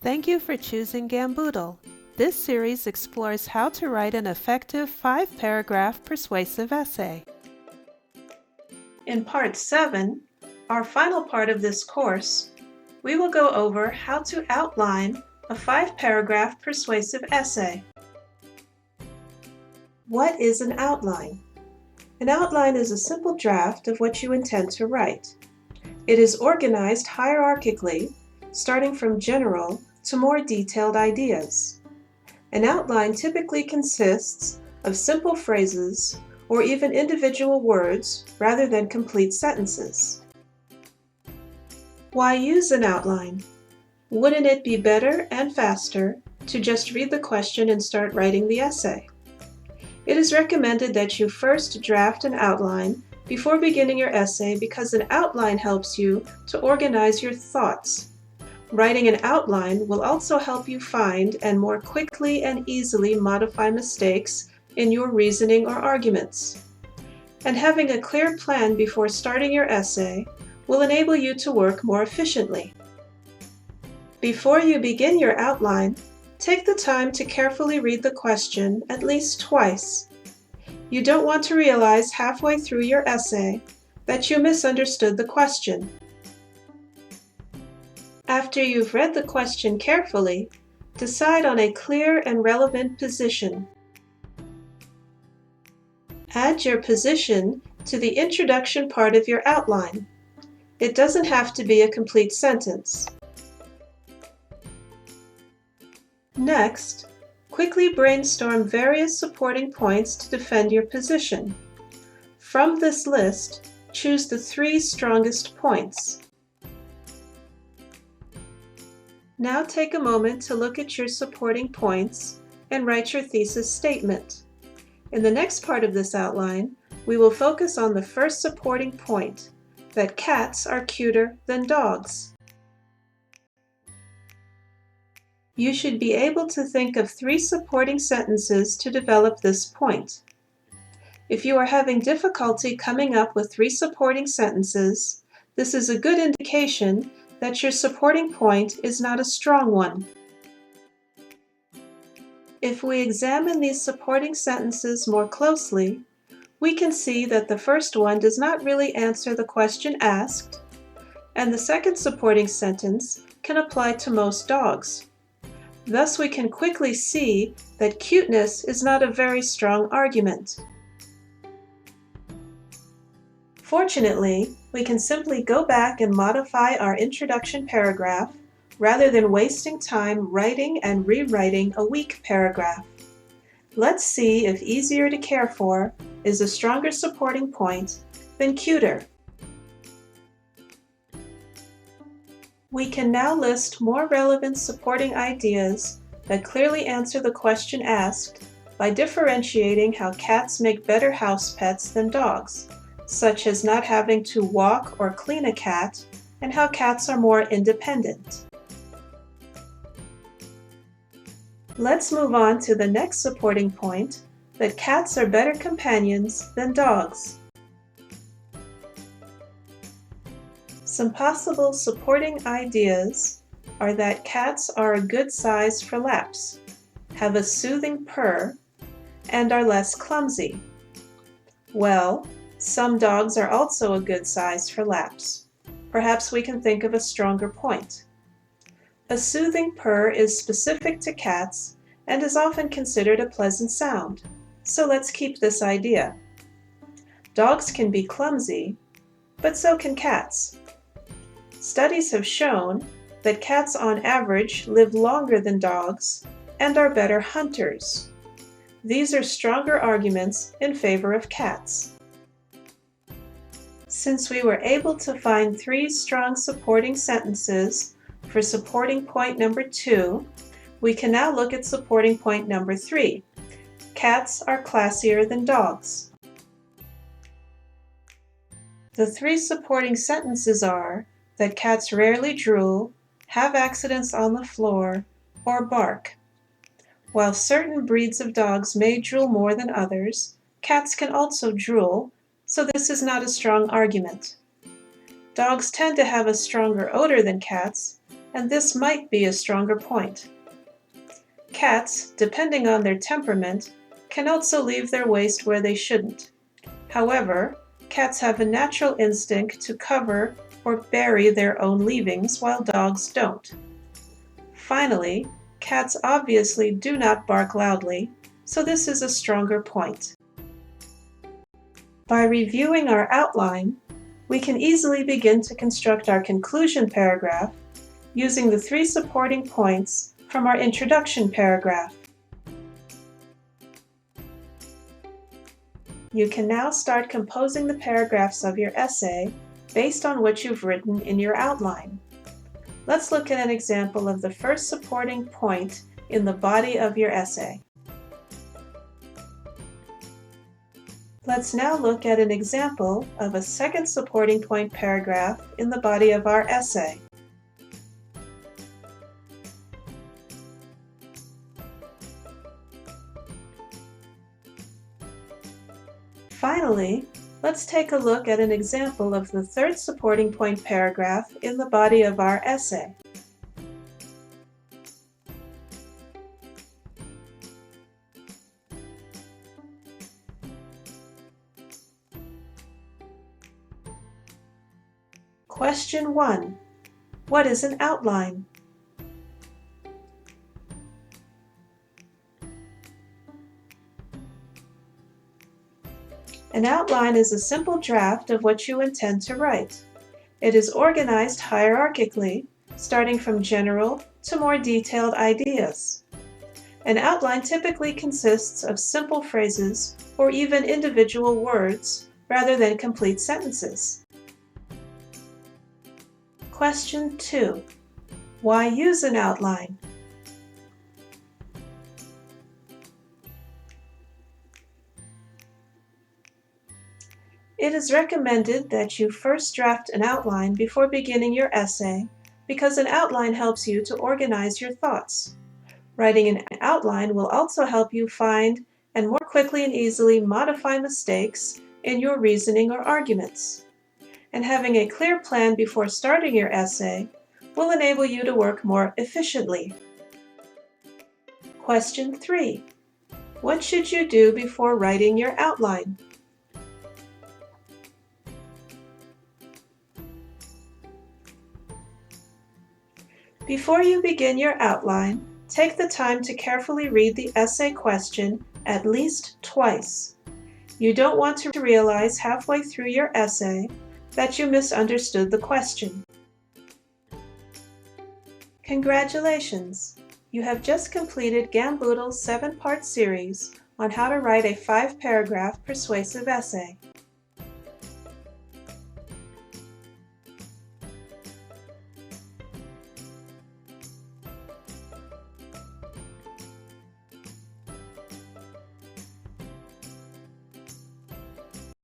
Thank you for choosing GamBoodLe. This series explores how to write an effective 5-paragraph persuasive essay. In Part 7, our final part of this course, we will go over how to outline a 5-paragraph persuasive essay. What is an outline? An outline is a simple draft of what you intend to write. It is organized hierarchically, starting from general to more detailed ideas. An outline typically consists of simple phrases or even individual words rather than complete sentences. Why use an outline? Wouldn't it be better and faster to just read the question and start writing the essay? It is recommended that you first draft an outline before beginning your essay because an outline helps you to organize your thoughts. Writing an outline will also help you find and more quickly and easily modify mistakes in your reasoning or arguments. And having a clear plan before starting your essay will enable you to work more efficiently. Before you begin your outline, take the time to carefully read the question at least twice. You don't want to realize halfway through your essay that you misunderstood the question. After you've read the question carefully, decide on a clear and relevant position. Add your position to the introduction part of your outline. It doesn't have to be a complete sentence. Next, quickly brainstorm various supporting points to defend your position. From this list, choose the 3 strongest points. Now take a moment to look at your supporting points and write your thesis statement. In the next part of this outline, we will focus on the first supporting point, that cats are cuter than dogs. You should be able to think of 3 supporting sentences to develop this point. If you are having difficulty coming up with 3 supporting sentences, this is a good indication that your supporting point is not a strong one. If we examine these supporting sentences more closely, we can see that the first one does not really answer the question asked, and the second supporting sentence can apply to most dogs. Thus, we can quickly see that cuteness is not a very strong argument. Fortunately, we can simply go back and modify our introduction paragraph rather than wasting time writing and rewriting a weak paragraph. Let's see if easier to care for is a stronger supporting point than cuter. We can now list more relevant supporting ideas that clearly answer the question asked by differentiating how cats make better house pets than dogs, such as not having to walk or clean a cat, and how cats are more independent. Let's move on to the next supporting point, that cats are better companions than dogs. Some possible supporting ideas are that cats are a good size for laps, have a soothing purr, and are less clumsy. Well, some dogs are also a good size for laps. Perhaps we can think of a stronger point. A soothing purr is specific to cats and is often considered a pleasant sound, so let's keep this idea. Dogs can be clumsy, but so can cats. Studies have shown that cats on average live longer than dogs and are better hunters. These are stronger arguments in favor of cats. Since we were able to find 3 strong supporting sentences for supporting point number 2, we can now look at supporting point number 3. Cats are classier than dogs. The 3 supporting sentences are that cats rarely drool, have accidents on the floor, or bark. While certain breeds of dogs may drool more than others, cats can also drool, so this is not a strong argument. Dogs tend to have a stronger odor than cats, and this might be a stronger point. Cats, depending on their temperament, can also leave their waste where they shouldn't. However, cats have a natural instinct to cover or bury their own leavings, while dogs don't. Finally, cats obviously do not bark loudly, so this is a stronger point. By reviewing our outline, we can easily begin to construct our conclusion paragraph using the 3 supporting points from our introduction paragraph. You can now start composing the paragraphs of your essay based on what you've written in your outline. Let's look at an example of the first supporting point in the body of your essay. Let's now look at an example of a second supporting point paragraph in the body of our essay. Finally, let's take a look at an example of the third supporting point paragraph in the body of our essay. Question 1. What is an outline? An outline is a simple draft of what you intend to write. It is organized hierarchically, starting from general to more detailed ideas. An outline typically consists of simple phrases or even individual words rather than complete sentences. Question 2. Why use an outline? It is recommended that you first draft an outline before beginning your essay because an outline helps you to organize your thoughts. Writing an outline will also help you find and more quickly and easily modify mistakes in your reasoning or arguments. And having a clear plan before starting your essay will enable you to work more efficiently. Question 3. What should you do before writing your outline? Before you begin your outline, take the time to carefully read the essay question at least twice. You don't want to realize halfway through your essay that you misunderstood the question. Congratulations! You have just completed GamBoodle's 7-part series on how to write a 5-paragraph persuasive essay.